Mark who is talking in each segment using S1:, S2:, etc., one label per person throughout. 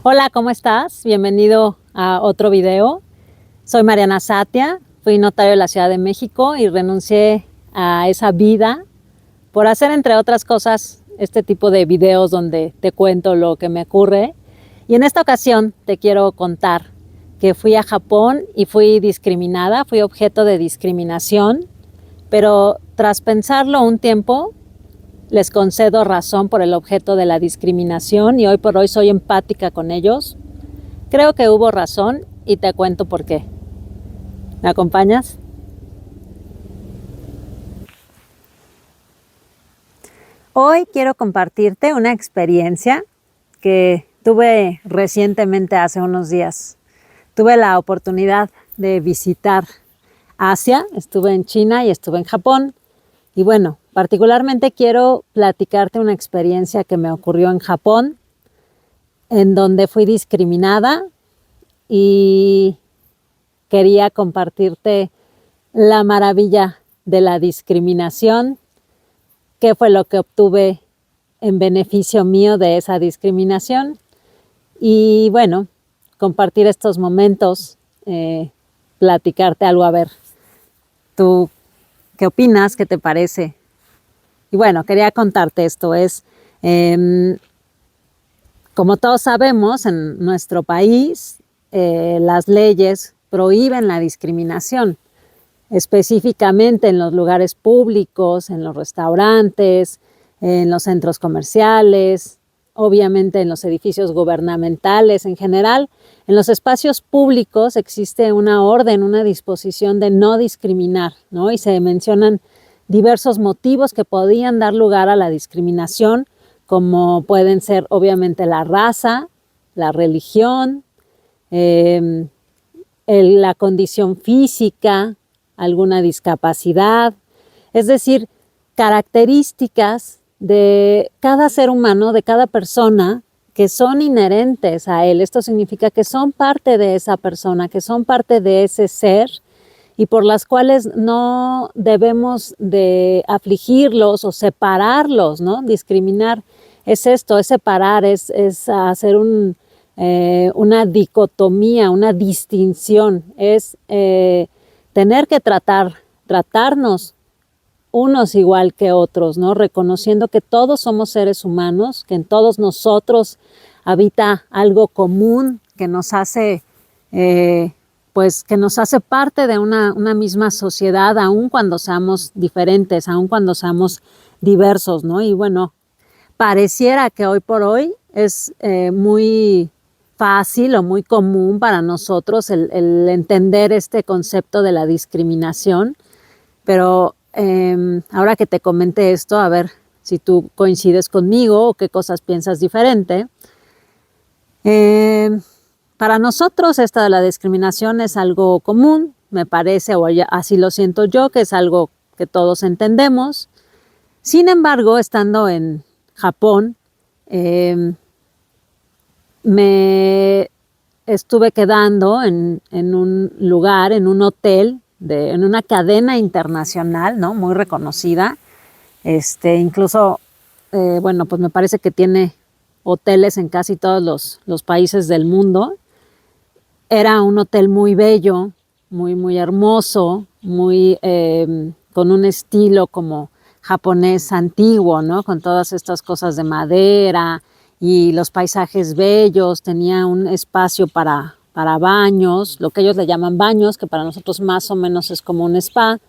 S1: Hola, ¿cómo estás? Bienvenido a otro video. Soy Mariana Satia, fui notario de la Ciudad de México y renuncié a esa vida por hacer, entre otras cosas, este tipo de videos donde te cuento lo que me ocurre. Y en esta ocasión te quiero contar que fui a Japón y fui discriminada, fui objeto de discriminación, pero tras pensarlo un tiempo, les concedo razón por el objeto de la discriminación y hoy por hoy soy empática con ellos. Creo que hubo razón y te cuento por qué. ¿Me acompañas? Hoy quiero compartirte una experiencia que tuve recientemente hace unos días. Tuve la oportunidad de visitar Asia, estuve en China y estuve en Japón. Y bueno, particularmente quiero platicarte una experiencia que me ocurrió en Japón, en donde fui discriminada y quería compartirte la maravilla de la discriminación, qué fue lo que obtuve en beneficio mío de esa discriminación y bueno, compartir estos momentos, platicarte algo. A ver, ¿tú qué opinas? ¿Qué te parece? Y bueno, quería contarte esto. Como todos sabemos, en nuestro país las leyes prohíben la discriminación, específicamente en los lugares públicos, en los restaurantes, en los centros comerciales, obviamente en los edificios gubernamentales en general. En los espacios públicos existe una orden, una disposición de no discriminar, ¿no? Y se mencionan diversos motivos que podían dar lugar a la discriminación, como pueden ser obviamente la raza, la religión, la condición física, alguna discapacidad, es decir, características de cada ser humano, de cada persona, que son inherentes a él. Esto significa que son parte de esa persona, que son parte de ese ser y por las cuales no debemos de afligirlos o separarlos, ¿no? Discriminar es esto, es separar, es hacer una dicotomía, una distinción, es tener que tratarnos unos igual que otros, ¿no? Reconociendo que todos somos seres humanos, que en todos nosotros habita algo común que nos hace, que nos hace parte de una misma sociedad, aun cuando seamos diferentes, aun cuando seamos diversos, ¿no? Y bueno, pareciera que hoy por hoy es muy fácil o muy común para nosotros el entender este concepto de la discriminación, pero ahora que te comenté esto, a ver si tú coincides conmigo o qué cosas piensas diferente. Para nosotros esta de la discriminación es algo común, me parece, o así lo siento yo, que es algo que todos entendemos. Sin embargo, estando en Japón, me estuve quedando en un lugar, en un hotel, en una cadena internacional, ¿no? Muy reconocida. Incluso, bueno, pues me parece que tiene hoteles en casi todos los países del mundo. Era un hotel muy bello, muy hermoso, con un estilo como japonés antiguo, ¿no? Con todas estas cosas de madera y los paisajes bellos. Tenía un espacio para baños, lo que ellos le llaman baños, que para nosotros más o menos es como un spa.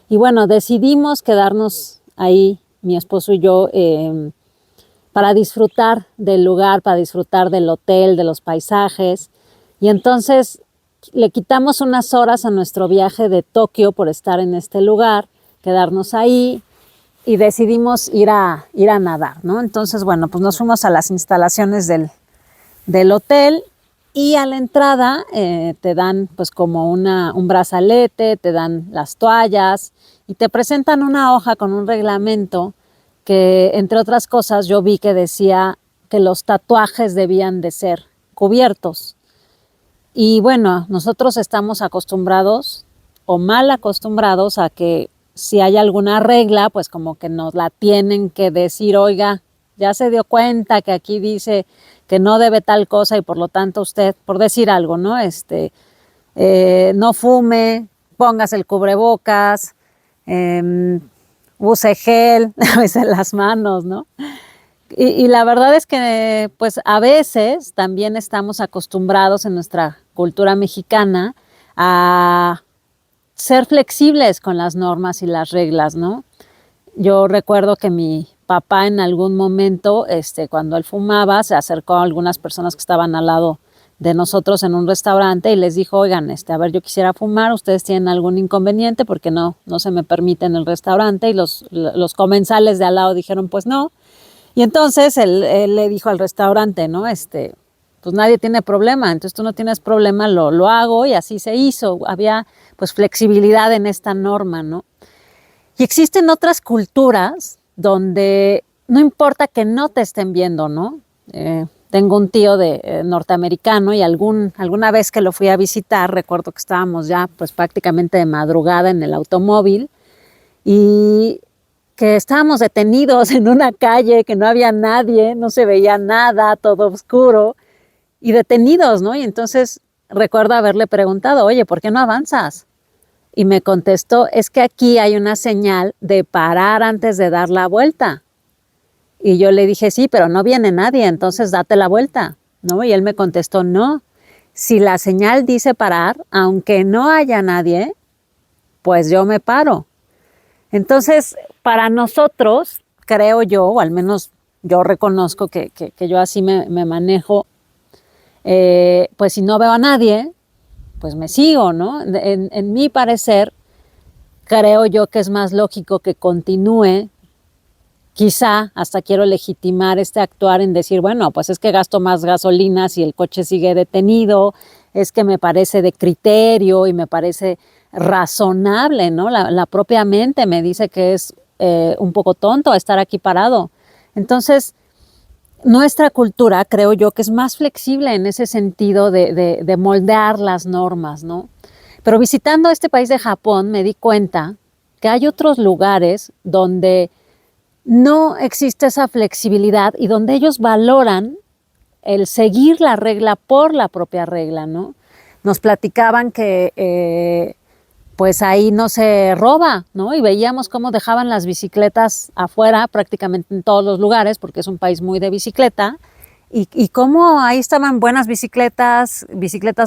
S1: Y bueno, decidimos quedarnos ahí, mi esposo y yo, para disfrutar del lugar, para disfrutar del hotel, de los paisajes. Y entonces le quitamos unas horas a nuestro viaje de Tokio por estar en este lugar, quedarnos ahí y decidimos ir a nadar, ¿no? Entonces, bueno, pues nos fuimos a las instalaciones del hotel y a la entrada te dan pues como un brazalete, te dan las toallas y te presentan una hoja con un reglamento que, entre otras cosas, yo vi que decía que los tatuajes debían de ser cubiertos. Y bueno, nosotros estamos acostumbrados o mal acostumbrados a que si hay alguna regla, pues como que nos la tienen que decir, oiga, ya se dio cuenta que aquí dice que no debe tal cosa y por lo tanto usted, por decir algo, ¿no? No fume, póngase el cubrebocas, use gel, lávese las manos, ¿no? Y la verdad es que, pues, a veces también estamos acostumbrados en nuestra cultura mexicana a ser flexibles con las normas y las reglas, ¿no? Yo recuerdo que mi papá en algún momento, cuando él fumaba, se acercó a algunas personas que estaban al lado de nosotros en un restaurante y les dijo, oigan, a ver, yo quisiera fumar, ¿ustedes tienen algún inconveniente? Porque no se me permite en el restaurante. Y los comensales de al lado dijeron, pues no. Y entonces él le dijo al restaurante, ¿no? Pues nadie tiene problema, entonces tú no tienes problema, lo hago, y así se hizo. Había pues flexibilidad en esta norma, ¿no? Y existen otras culturas donde no importa que no te estén viendo, ¿no? Tengo un tío norteamericano y alguna vez que lo fui a visitar, recuerdo que estábamos ya pues prácticamente de madrugada en el automóvil y que estábamos detenidos en una calle, que no había nadie, no se veía nada, todo oscuro, y detenidos, ¿no? Y entonces recuerdo haberle preguntado, oye, ¿por qué no avanzas? Y me contestó, es que aquí hay una señal de parar antes de dar la vuelta. Y yo le dije, sí, pero no viene nadie, entonces date la vuelta, ¿no? Y él me contestó, no, si la señal dice parar, aunque no haya nadie, pues yo me paro. Entonces, para nosotros, creo yo, o al menos yo reconozco que yo así me manejo, pues si no veo a nadie, pues me sigo, ¿no? En mi parecer, creo yo que es más lógico que continúe. Quizá hasta quiero legitimar actuar en decir, bueno, pues es que gasto más gasolina si el coche sigue detenido, es que me parece de criterio y me parece razonable, ¿no? La propia mente me dice que es un poco tonto estar aquí parado. Entonces, nuestra cultura, creo yo, que es más flexible en ese sentido de moldear las normas, ¿no? Pero visitando este país de Japón me di cuenta que hay otros lugares donde no existe esa flexibilidad y donde ellos valoran el seguir la regla por la propia regla, ¿no? Nos platicaban que pues ahí no se roba, ¿no? Y veíamos cómo dejaban las bicicletas afuera prácticamente en todos los lugares, porque es un país muy de bicicleta, y cómo ahí estaban buenas bicicletas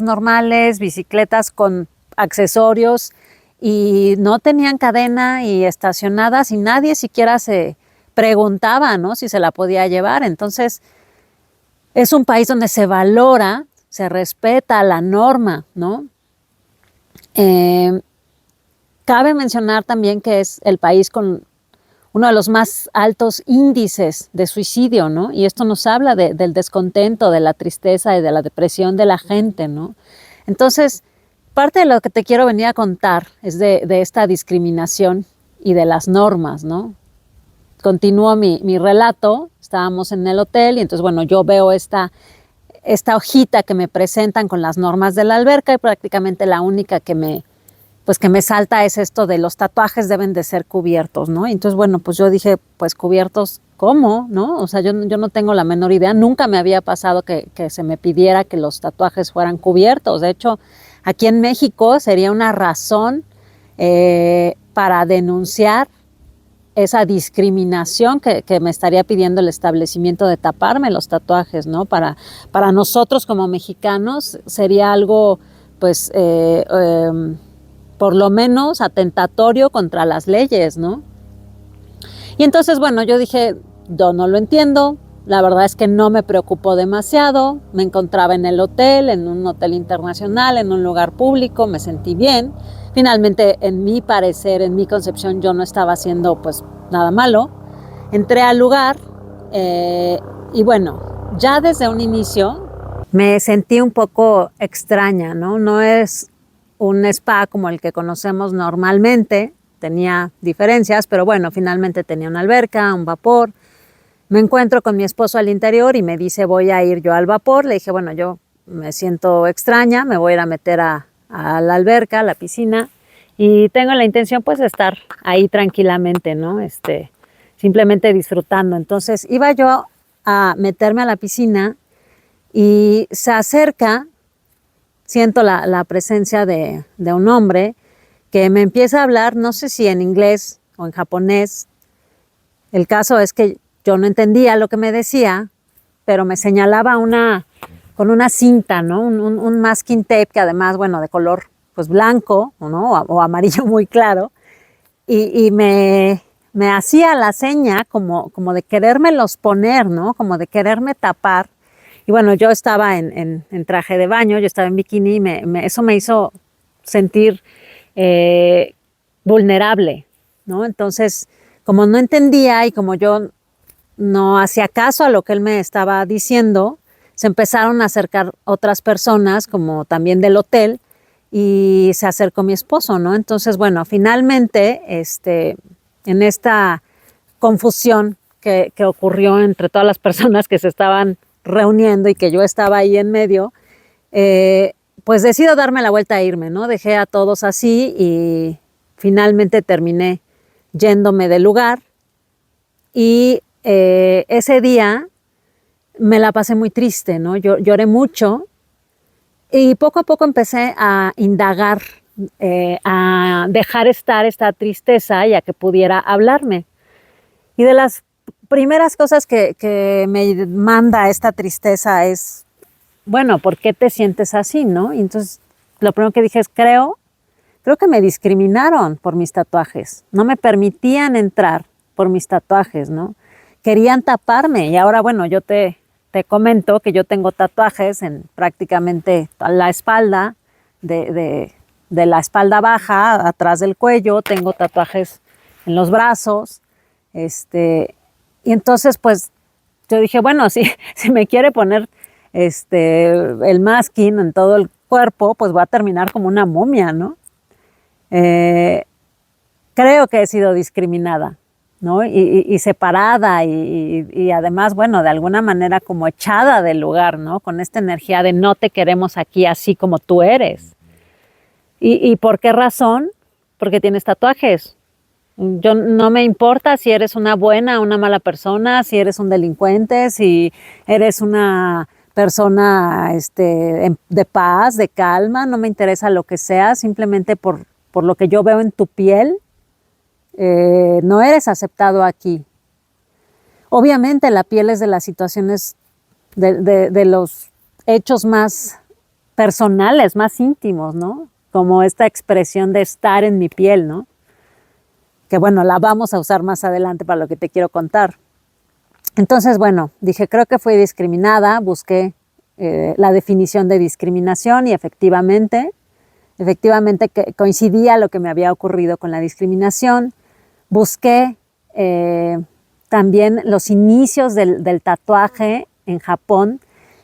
S1: normales, bicicletas con accesorios, y no tenían cadena y estacionadas, y nadie siquiera se preguntaba, ¿no? Si se la podía llevar. Entonces, es un país donde se valora, se respeta la norma, ¿no? Cabe mencionar también que es el país con uno de los más altos índices de suicidio, ¿no? Y esto nos habla del descontento, de la tristeza y de la depresión de la gente, ¿no? Entonces, parte de lo que te quiero venir a contar es de esta discriminación y de las normas, ¿no? Continúo mi relato. Estábamos en el hotel y entonces, bueno, yo veo esta hojita que me presentan con las normas de la alberca y prácticamente la única que me salta es esto de los tatuajes deben de ser cubiertos, ¿no? Y entonces, bueno, pues yo dije, pues cubiertos, ¿cómo? ¿No? O sea, yo no tengo la menor idea. Nunca me había pasado que se me pidiera que los tatuajes fueran cubiertos. De hecho, aquí en México sería una razón para denunciar esa discriminación que me estaría pidiendo el establecimiento de taparme los tatuajes, ¿no? Para nosotros como mexicanos sería algo, pues, por lo menos atentatorio contra las leyes, ¿no? Y entonces, bueno, yo dije, yo no lo entiendo, la verdad es que no me preocupó demasiado, me encontraba en el hotel, en un hotel internacional, en un lugar público, me sentí bien. Finalmente, en mi parecer, en mi concepción, yo no estaba haciendo pues nada malo. Entré al lugar y bueno, ya desde un inicio me sentí un poco extraña, ¿no? No es un spa como el que conocemos normalmente, tenía diferencias, pero bueno, finalmente tenía una alberca, un vapor. Me encuentro con mi esposo al interior y me dice, voy a ir yo al vapor. Le dije, bueno, yo me siento extraña, me voy a ir a meter a la alberca, a la piscina, y tengo la intención pues de estar ahí tranquilamente, ¿no? Simplemente disfrutando. Entonces iba yo a meterme a la piscina y se acerca, siento la presencia de un hombre que me empieza a hablar, no sé si en inglés o en japonés. El caso es que yo no entendía lo que me decía, pero me señalaba con una cinta, ¿no? Un masking tape que además, bueno, de color pues blanco, ¿no? O amarillo muy claro, y me hacía la seña como de querérmelos poner, ¿no? Como de quererme tapar. Y bueno, yo estaba en traje de baño, yo estaba en bikini, y eso me hizo sentir vulnerable, ¿no? Entonces, como no entendía y como yo no hacía caso a lo que él me estaba diciendo, se empezaron a acercar otras personas, como también del hotel, y se acercó mi esposo, ¿no? Entonces, bueno, finalmente, en esta confusión que ocurrió entre todas las personas que se estaban reuniendo y que yo estaba ahí en medio, pues decido darme la vuelta e irme, ¿no? Dejé a todos así y finalmente terminé yéndome del lugar y ese día me la pasé muy triste, ¿no? Yo lloré mucho y poco a poco empecé a indagar, a dejar estar esta tristeza y a que pudiera hablarme. Y de las primeras cosas que me manda esta tristeza es, bueno, ¿por qué te sientes así, no? Y entonces lo primero que dije es, creo que me discriminaron por mis tatuajes. No me permitían entrar por mis tatuajes, ¿no? Querían taparme y ahora, bueno, yo te comento que yo tengo tatuajes en prácticamente la espalda, de la espalda baja, atrás del cuello, tengo tatuajes en los brazos, y entonces pues yo dije, bueno, si me quiere poner el masking en todo el cuerpo, pues voy a terminar como una momia, ¿no? Creo que he sido discriminada, ¿no? Y separada y además, bueno, de alguna manera como echada del lugar, ¿no? Con esta energía de no te queremos aquí así como tú eres. ¿Y por qué razón? Porque tienes tatuajes. Yo no me importa si eres una buena o una mala persona, si eres un delincuente, si eres una persona de paz, de calma, no me interesa lo que sea, simplemente por lo que yo veo en tu piel, no eres aceptado aquí. Obviamente la piel es de las situaciones, de los hechos más personales, más íntimos, ¿no? Como esta expresión de estar en mi piel, ¿no? Que bueno, la vamos a usar más adelante para lo que te quiero contar. Entonces, bueno, dije, creo que fui discriminada, busqué la definición de discriminación y efectivamente que coincidía lo que me había ocurrido con la discriminación. Busqué también los inicios del tatuaje en Japón.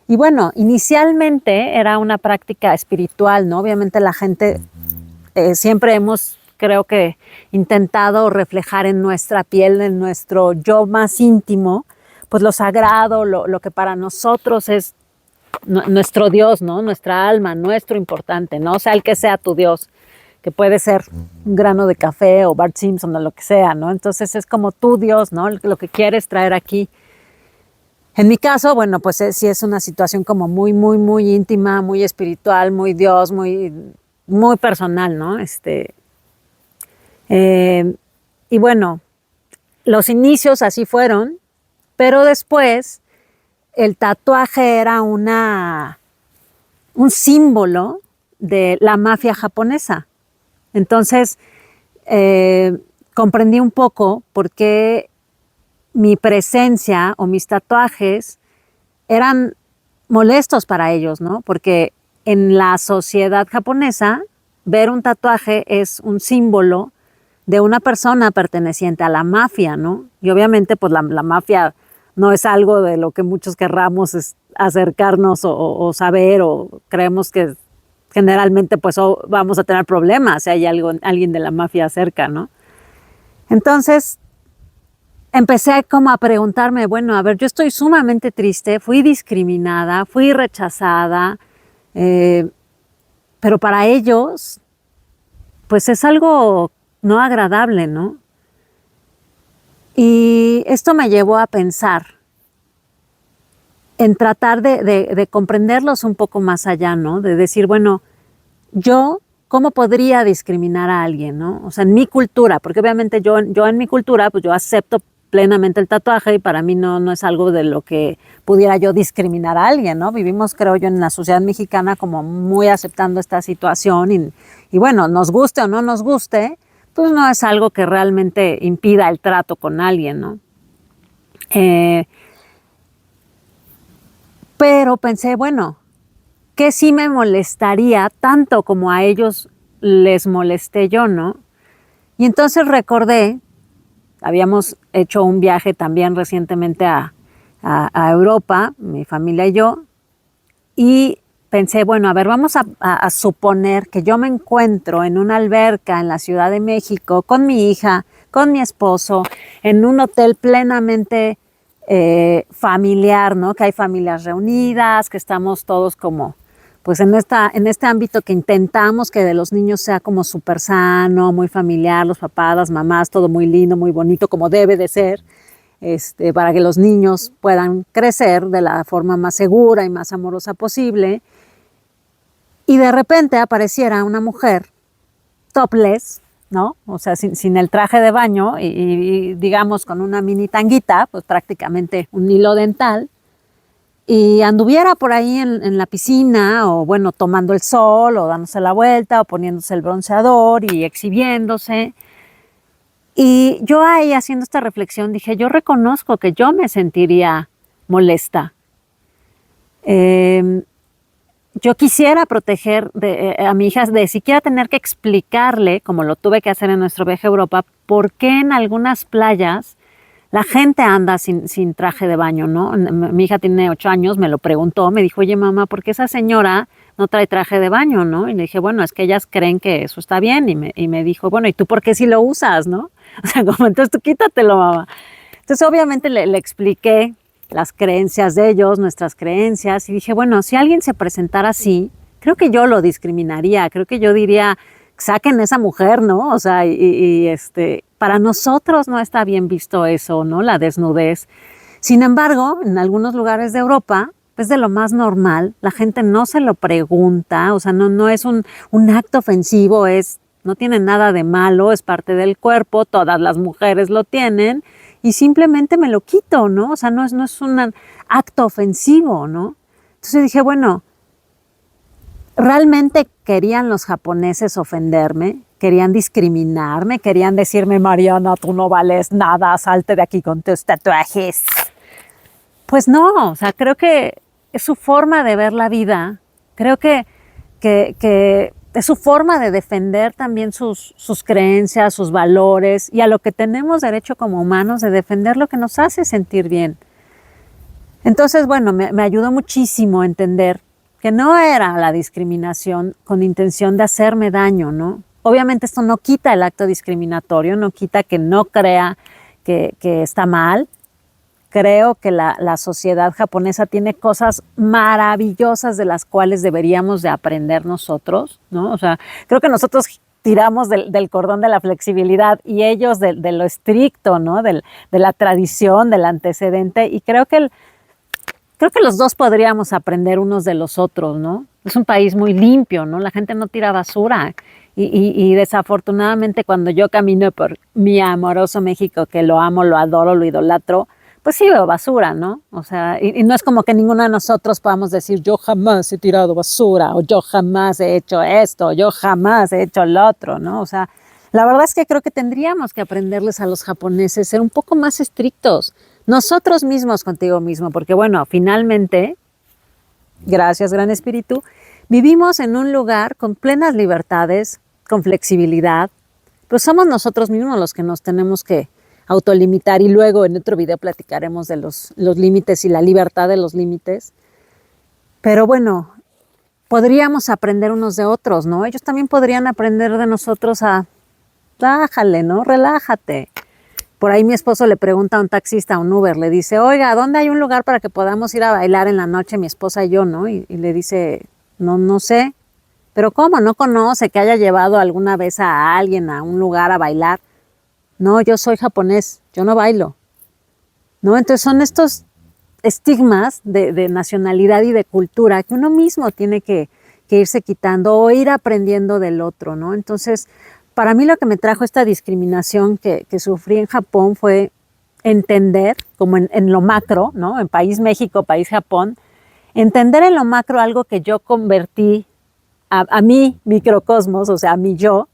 S1: Y bueno, inicialmente era una práctica espiritual, ¿no? Obviamente la gente siempre hemos, creo que, intentado reflejar en nuestra piel, en nuestro yo más íntimo, pues lo sagrado, lo que para nosotros es nuestro Dios, ¿no? Nuestra alma, nuestro importante, ¿no? O sea, el que sea tu Dios, que puede ser un grano de café o Bart Simpson o lo que sea, ¿no? Entonces es como tu Dios, ¿no? Lo que quieres traer aquí. En mi caso, bueno, pues sí es una situación como muy, muy, muy íntima, muy espiritual, muy Dios, muy, muy personal, ¿no? Y bueno, los inicios así fueron, pero después el tatuaje era un símbolo de la mafia japonesa. Entonces, comprendí un poco por qué mi presencia o mis tatuajes eran molestos para ellos, ¿no? Porque en la sociedad japonesa, ver un tatuaje es un símbolo de una persona perteneciente a la mafia, ¿no? Y obviamente, pues la mafia no es algo de lo que muchos querramos acercarnos o saber, o creemos que generalmente pues vamos a tener problemas si hay alguien de la mafia cerca, ¿no? Entonces empecé como a preguntarme, bueno, a ver, yo estoy sumamente triste, fui discriminada, fui rechazada, pero para ellos pues es algo no agradable, ¿no? Y esto me llevó a pensar, en tratar de comprenderlos un poco más allá, ¿no? De decir, bueno, yo, ¿cómo podría discriminar a alguien, no? O sea, en mi cultura, porque obviamente yo en mi cultura, pues yo acepto plenamente el tatuaje y para mí no es algo de lo que pudiera yo discriminar a alguien, ¿no? Vivimos, creo yo, en la sociedad mexicana como muy aceptando esta situación y bueno, nos guste o no nos guste, pues no es algo que realmente impida el trato con alguien, ¿no? Pero pensé, bueno, ¿qué sí me molestaría tanto como a ellos les molesté yo, no? Y entonces recordé, habíamos hecho un viaje también recientemente a Europa, mi familia y yo, y pensé, bueno, a ver, vamos a suponer que yo me encuentro en una alberca en la Ciudad de México con mi hija, con mi esposo, en un hotel plenamente familiar, ¿no? Que hay familias reunidas, que estamos todos como, pues en este ámbito que intentamos que de los niños sea como súper sano, muy familiar, los papás, las mamás, todo muy lindo, muy bonito, como debe de ser, para que los niños puedan crecer de la forma más segura y más amorosa posible. Y de repente apareciera una mujer topless, ¿no? O sea, sin el traje de baño y digamos con una mini tanguita, pues prácticamente un hilo dental, y anduviera por ahí en la piscina o bueno, tomando el sol o dándose la vuelta o poniéndose el bronceador y exhibiéndose. Y yo ahí haciendo esta reflexión dije, yo reconozco que yo me sentiría molesta. Yo quisiera proteger a mi hija de siquiera tener que explicarle, como lo tuve que hacer en nuestro viaje a Europa, por qué en algunas playas la gente anda sin traje de baño, ¿no? Mi hija tiene 8 años, me lo preguntó, me dijo, oye mamá, ¿por qué esa señora no trae traje de baño, no? Y le dije, bueno, es que ellas creen que eso está bien. Y me dijo, bueno, ¿y tú por qué sí lo usas, no? O sea, como entonces tú quítatelo, mamá. Entonces obviamente le expliqué las creencias de ellos, nuestras creencias, y dije, bueno, si alguien se presentara así, creo que yo lo discriminaría, creo que yo diría, saquen a esa mujer, ¿no? O sea, para nosotros no está bien visto eso, ¿no? La desnudez. Sin embargo, en algunos lugares de Europa es de lo más normal, la gente no se lo pregunta, o sea, no es un acto ofensivo, no tiene nada de malo, es parte del cuerpo, todas las mujeres lo tienen y simplemente me lo quito, ¿no? O sea, no es un acto ofensivo, ¿no? Entonces dije, bueno, ¿realmente querían los japoneses ofenderme? ¿Querían discriminarme? ¿Querían decirme, Mariana, tú no vales nada, salte de aquí con tus tatuajes? Pues no, o sea, creo que es su forma de ver la vida, creo que es su forma de defender también sus creencias, sus valores y a lo que tenemos derecho como humanos de defender lo que nos hace sentir bien. Entonces, bueno, me ayudó muchísimo a entender que no era la discriminación con intención de hacerme daño, ¿no? Obviamente esto no quita el acto discriminatorio, no quita que no crea que está mal. Creo que la sociedad japonesa tiene cosas maravillosas de las cuales deberíamos de aprender nosotros, ¿no? O sea, creo que nosotros tiramos del cordón de la flexibilidad y ellos de lo estricto, ¿no? De la tradición, del antecedente. Y creo que los dos podríamos aprender unos de los otros, ¿no? Es un país muy limpio, ¿no? La gente no tira basura. Y desafortunadamente cuando yo camino por mi amoroso México, que lo amo, lo adoro, lo idolatro, pues sí veo basura, ¿no? O sea, y no es como que ninguno de nosotros podamos decir, yo jamás he tirado basura, o yo jamás he hecho esto, o yo jamás he hecho lo otro, ¿no? O sea, la verdad es que creo que tendríamos que aprenderles a los japoneses, ser un poco más estrictos, nosotros mismos contigo mismo, porque bueno, finalmente, gracias Gran Espíritu, vivimos en un lugar con plenas libertades, con flexibilidad, pero somos nosotros mismos los que nos tenemos que autolimitar y luego en otro video platicaremos de los límites y la libertad de los límites. Pero bueno, podríamos aprender unos de otros, ¿no? Ellos también podrían aprender de nosotros a, bájale, ¿no? Relájate. Por ahí mi esposo le pregunta a un taxista, a un Uber, le dice, oiga, ¿dónde hay un lugar para que podamos ir a bailar en la noche mi esposa y yo, ¿no? Y le dice, no sé. Pero ¿cómo? ¿No conoce que haya llevado alguna vez a alguien a un lugar a bailar? No, yo soy japonés, yo no bailo, ¿no? Entonces son estos estigmas de nacionalidad y de cultura que uno mismo tiene que irse quitando o ir aprendiendo del otro, ¿no? Entonces, para mí lo que me trajo esta discriminación que sufrí en Japón fue entender, como en lo macro, ¿no? En país México, país Japón, entender en lo macro algo que yo convertí a mi microcosmos, o sea, a mi yo,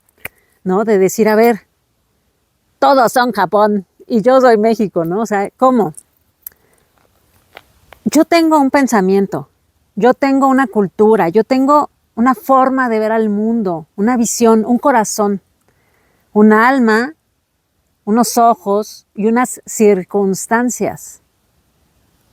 S1: ¿no? De decir, a ver, todos son Japón y yo soy México, ¿no? O sea, ¿cómo? Yo tengo un pensamiento, yo tengo una cultura, yo tengo una forma de ver al mundo, una visión, un corazón, un alma, unos ojos y unas circunstancias.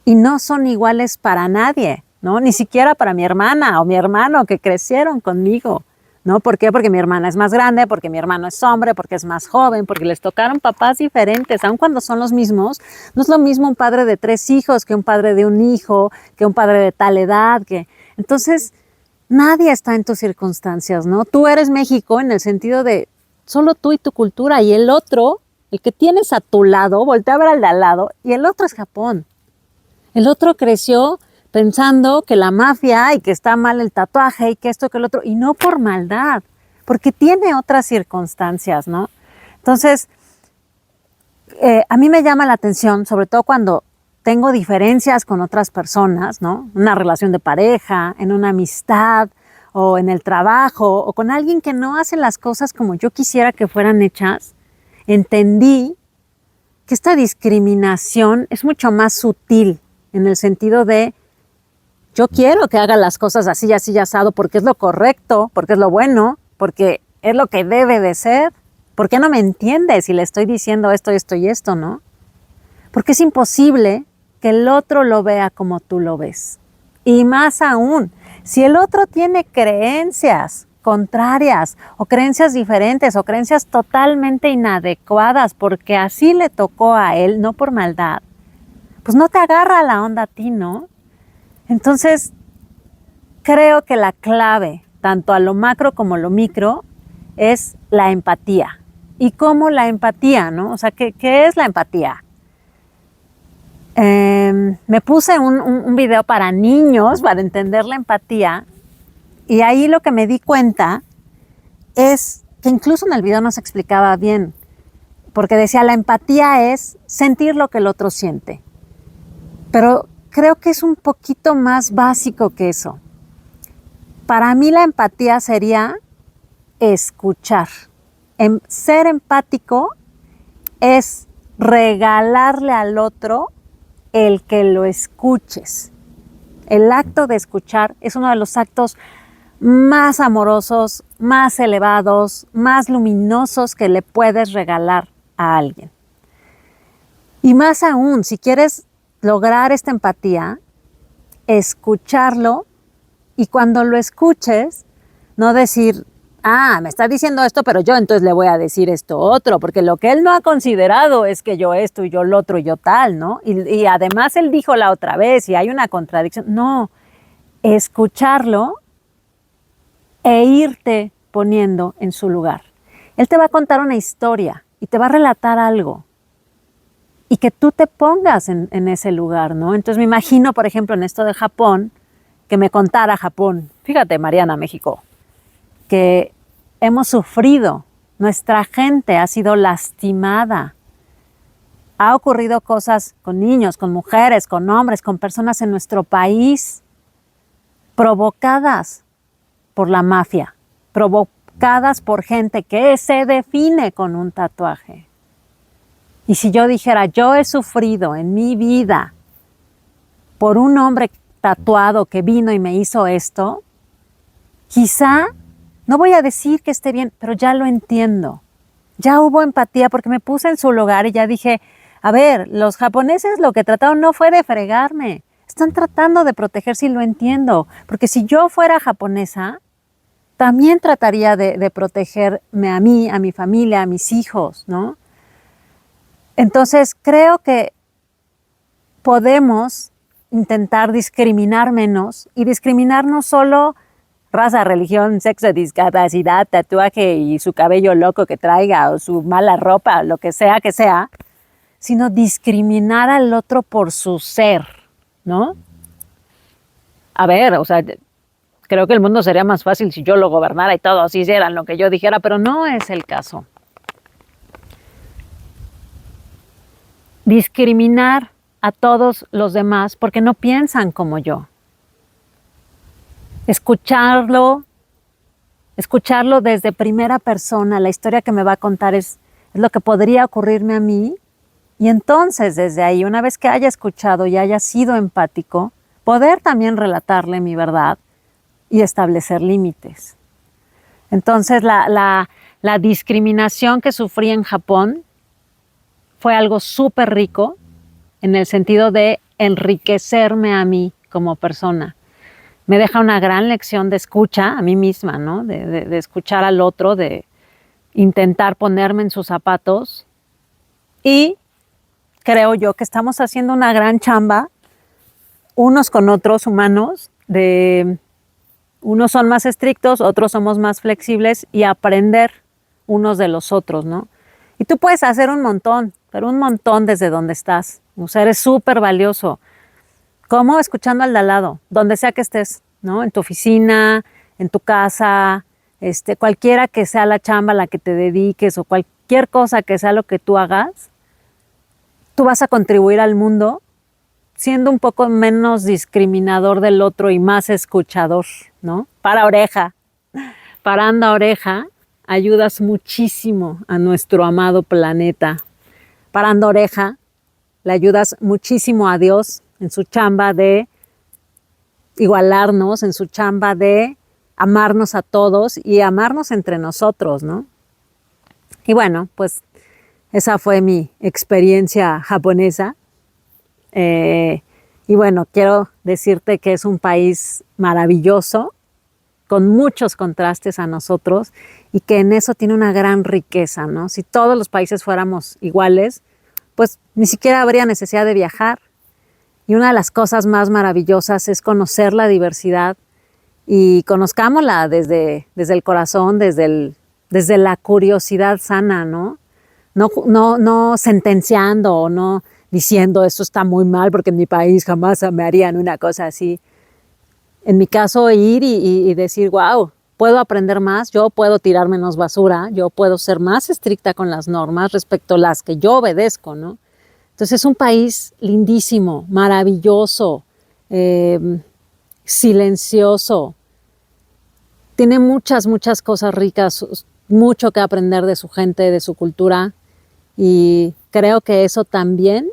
S1: Y no son iguales para nadie, ¿no? Ni siquiera para mi hermana o mi hermano que crecieron conmigo, ¿no? ¿Por qué? Porque mi hermana es más grande, porque mi hermano es hombre, porque es más joven, porque les tocaron papás diferentes, aun cuando son los mismos. No es lo mismo un padre de 3 hijos que un padre de un hijo, que un padre de tal edad. Entonces, nadie está en tus circunstancias, ¿no? Tú eres México en el sentido de solo tú y tu cultura, y el otro, el que tienes a tu lado, voltea a ver al de al lado, y el otro es Japón. El otro creció pensando que la mafia y que está mal el tatuaje y que esto, que el otro, y no por maldad, porque tiene otras circunstancias, ¿no? Entonces, a mí me llama la atención, sobre todo cuando tengo diferencias con otras personas, ¿no? Una relación de pareja, en una amistad o en el trabajo o con alguien que no hace las cosas como yo quisiera que fueran hechas, entendí que esta discriminación es mucho más sutil en el sentido de yo quiero que haga las cosas así, así, asado, porque es lo correcto, porque es lo bueno, porque es lo que debe de ser. ¿Por qué no me entiendes si le estoy diciendo esto, esto y esto, no? Porque es imposible que el otro lo vea como tú lo ves. Y más aún, si el otro tiene creencias contrarias o creencias diferentes o creencias totalmente inadecuadas porque así le tocó a él, no por maldad, pues no te agarra la onda a ti, ¿no? Entonces, creo que la clave, tanto a lo macro como a lo micro, es la empatía. ¿Y cómo la empatía, no? O sea, ¿qué es la empatía? Me puse un video para niños para entender la empatía, y ahí lo que me di cuenta es que incluso en el video no se explicaba bien, porque decía la empatía es sentir lo que el otro siente. Pero creo que es un poquito más básico que eso. Para mí la empatía sería escuchar. Ser empático es regalarle al otro el que lo escuches. El acto de escuchar es uno de los actos más amorosos, más elevados, más luminosos que le puedes regalar a alguien. Y más aún, si quieres lograr esta empatía, escucharlo, y cuando lo escuches, no decir, me está diciendo esto, pero yo entonces le voy a decir esto otro, porque lo que él no ha considerado es que yo esto y yo lo otro y yo tal, ¿no? Y además él dijo la otra vez y hay una contradicción. No, escucharlo e irte poniendo en su lugar. Él te va a contar una historia y te va a relatar algo, y que tú te pongas en ese lugar, ¿no? Entonces me imagino, por ejemplo, en esto de Japón, que me contara Japón, fíjate, Mariana, México, que hemos sufrido, nuestra gente ha sido lastimada, ha ocurrido cosas con niños, con mujeres, con hombres, con personas en nuestro país, provocadas por la mafia, provocadas por gente que se define con un tatuaje. Y si yo dijera, yo he sufrido en mi vida por un hombre tatuado que vino y me hizo esto, quizá, no voy a decir que esté bien, pero ya lo entiendo. Ya hubo empatía porque me puse en su lugar y ya dije, a ver, los japoneses lo que trataron no fue de fregarme, están tratando de protegerse, y lo entiendo, porque si yo fuera japonesa, también trataría de protegerme a mí, a mi familia, a mis hijos, ¿no? Entonces, creo que podemos intentar discriminar menos, y discriminar no solo raza, religión, sexo, discapacidad, tatuaje y su cabello loco que traiga o su mala ropa, lo que sea, sino discriminar al otro por su ser, ¿no? A ver, o sea, creo que el mundo sería más fácil si yo lo gobernara y todos hicieran lo que yo dijera, pero no es el caso. Discriminar a todos los demás porque no piensan como yo. Escucharlo desde primera persona, la historia que me va a contar es lo que podría ocurrirme a mí. Y entonces, desde ahí, una vez que haya escuchado y haya sido empático, poder también relatarle mi verdad y establecer límites. Entonces, la discriminación que sufrí en Japón fue algo súper rico en el sentido de enriquecerme a mí como persona. Me deja una gran lección de escucha a mí misma, ¿no? De escuchar al otro, de intentar ponerme en sus zapatos. Y creo yo que estamos haciendo una gran chamba unos con otros humanos, de unos son más estrictos, otros somos más flexibles y aprender unos de los otros, ¿no? Y tú puedes hacer un montón, pero un montón desde donde estás. O sea, eres súper valioso. ¿Cómo? Escuchando al de al lado, donde sea que estés, ¿no? En tu oficina, en tu casa, cualquiera que sea la chamba a la que te dediques o cualquier cosa que sea lo que tú hagas, tú vas a contribuir al mundo siendo un poco menos discriminador del otro y más escuchador, ¿no? Parando a oreja, ayudas muchísimo a nuestro amado planeta. Parando oreja, le ayudas muchísimo a Dios en su chamba de igualarnos, en su chamba de amarnos a todos y amarnos entre nosotros, ¿no? Y bueno, pues esa fue mi experiencia japonesa. Y bueno, quiero decirte que es un país maravilloso, con muchos contrastes a nosotros y que en eso tiene una gran riqueza, ¿no? Si todos los países fuéramos iguales, pues ni siquiera habría necesidad de viajar. Y una de las cosas más maravillosas es conocer la diversidad y conozcámosla desde el corazón, desde la curiosidad sana, ¿no? No sentenciando o no diciendo esto está muy mal porque en mi país jamás me harían una cosa así. En mi caso, ir y decir, wow, puedo aprender más, yo puedo tirar menos basura, yo puedo ser más estricta con las normas respecto a las que yo obedezco, ¿no? Entonces es un país lindísimo, maravilloso, silencioso. Tiene muchas cosas ricas, mucho que aprender de su gente, de su cultura. Y creo que eso también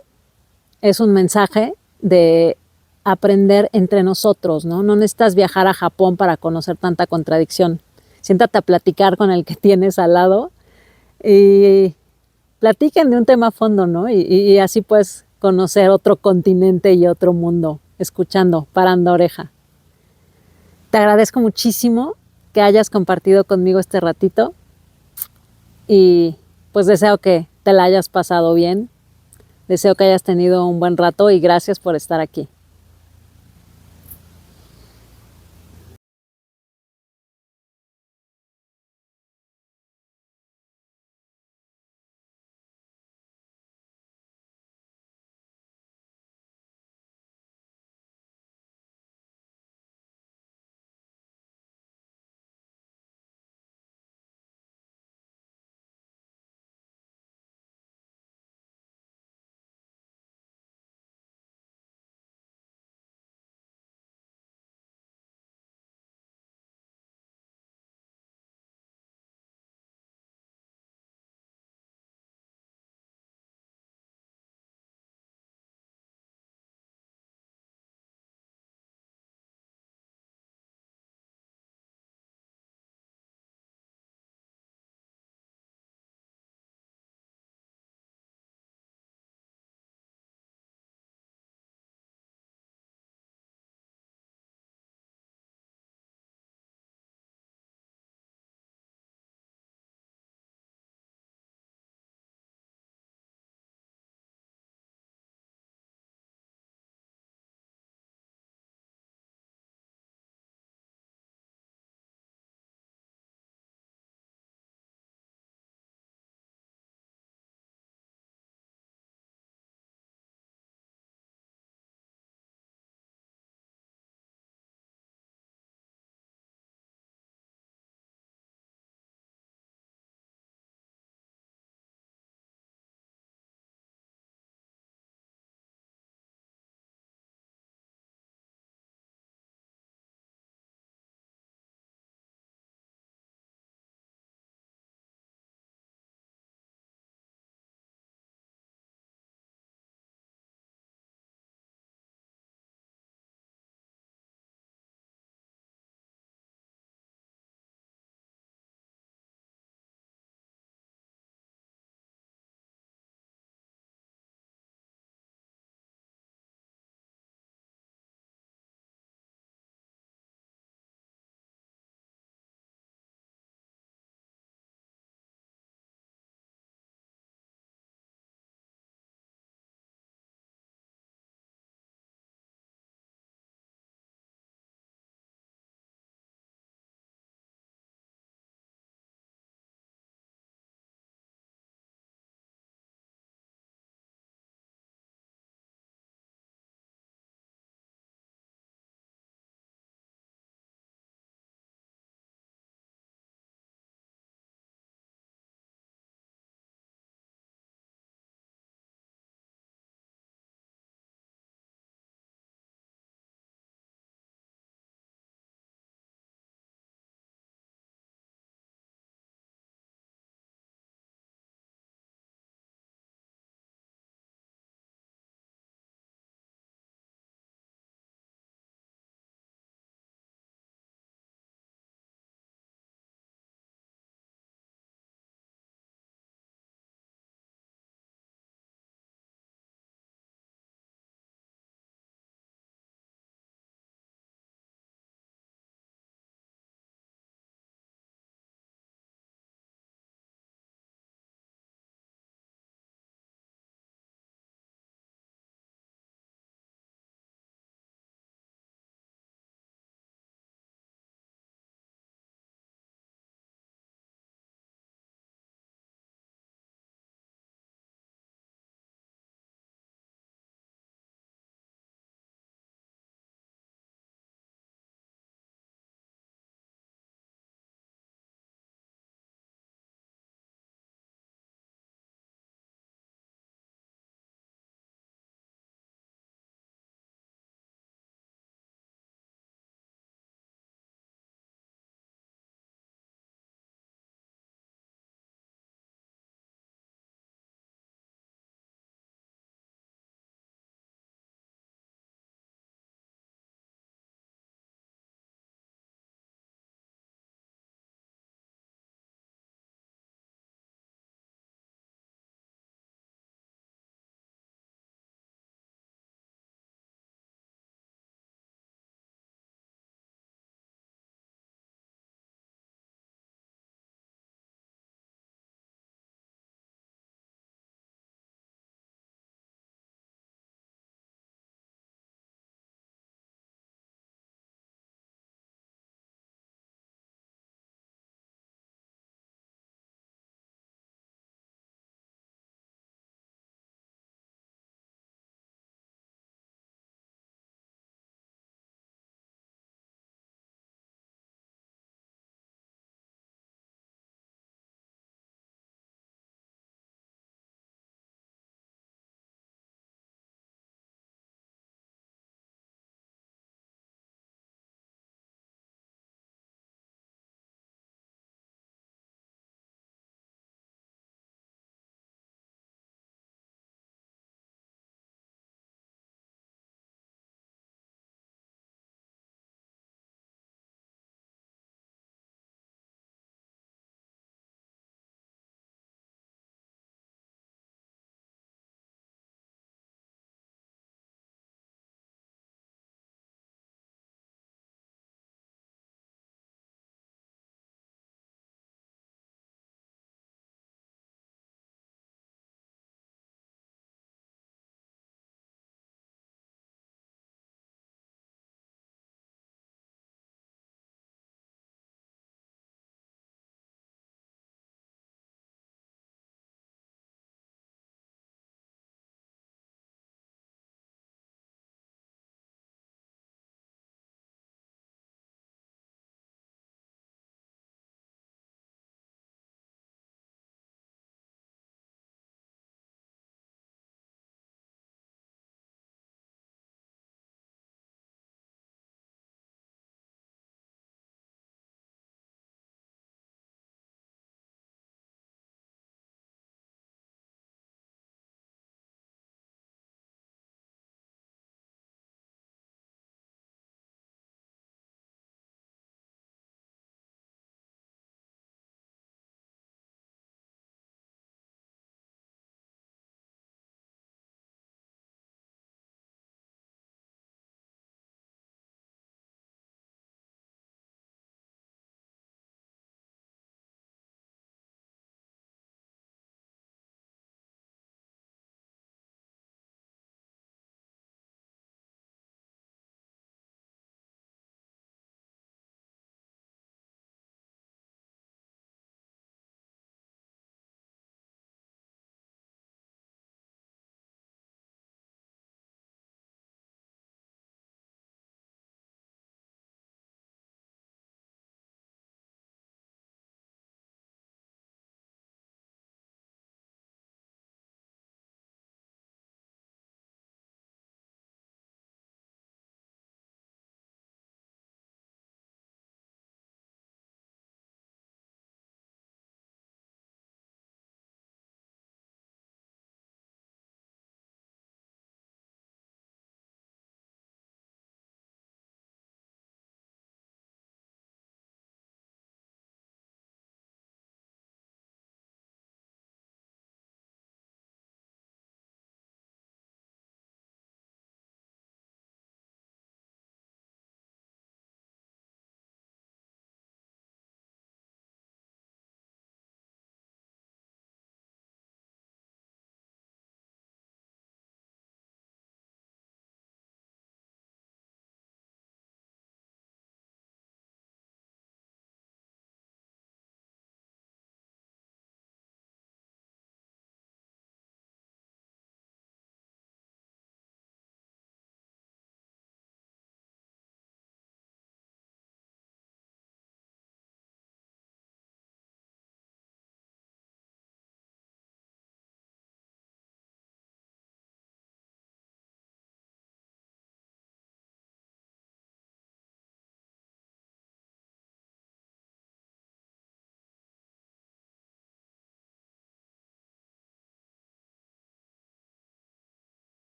S1: es un mensaje de aprender entre nosotros, ¿no? No necesitas viajar a Japón para conocer tanta contradicción. Siéntate a platicar con el que tienes al lado y platiquen de un tema a fondo, ¿no? Y así puedes conocer otro continente y otro mundo, escuchando, parando oreja. Te agradezco muchísimo que hayas compartido conmigo este ratito y pues deseo que te la hayas pasado bien. Deseo que hayas tenido un buen rato y gracias por estar aquí.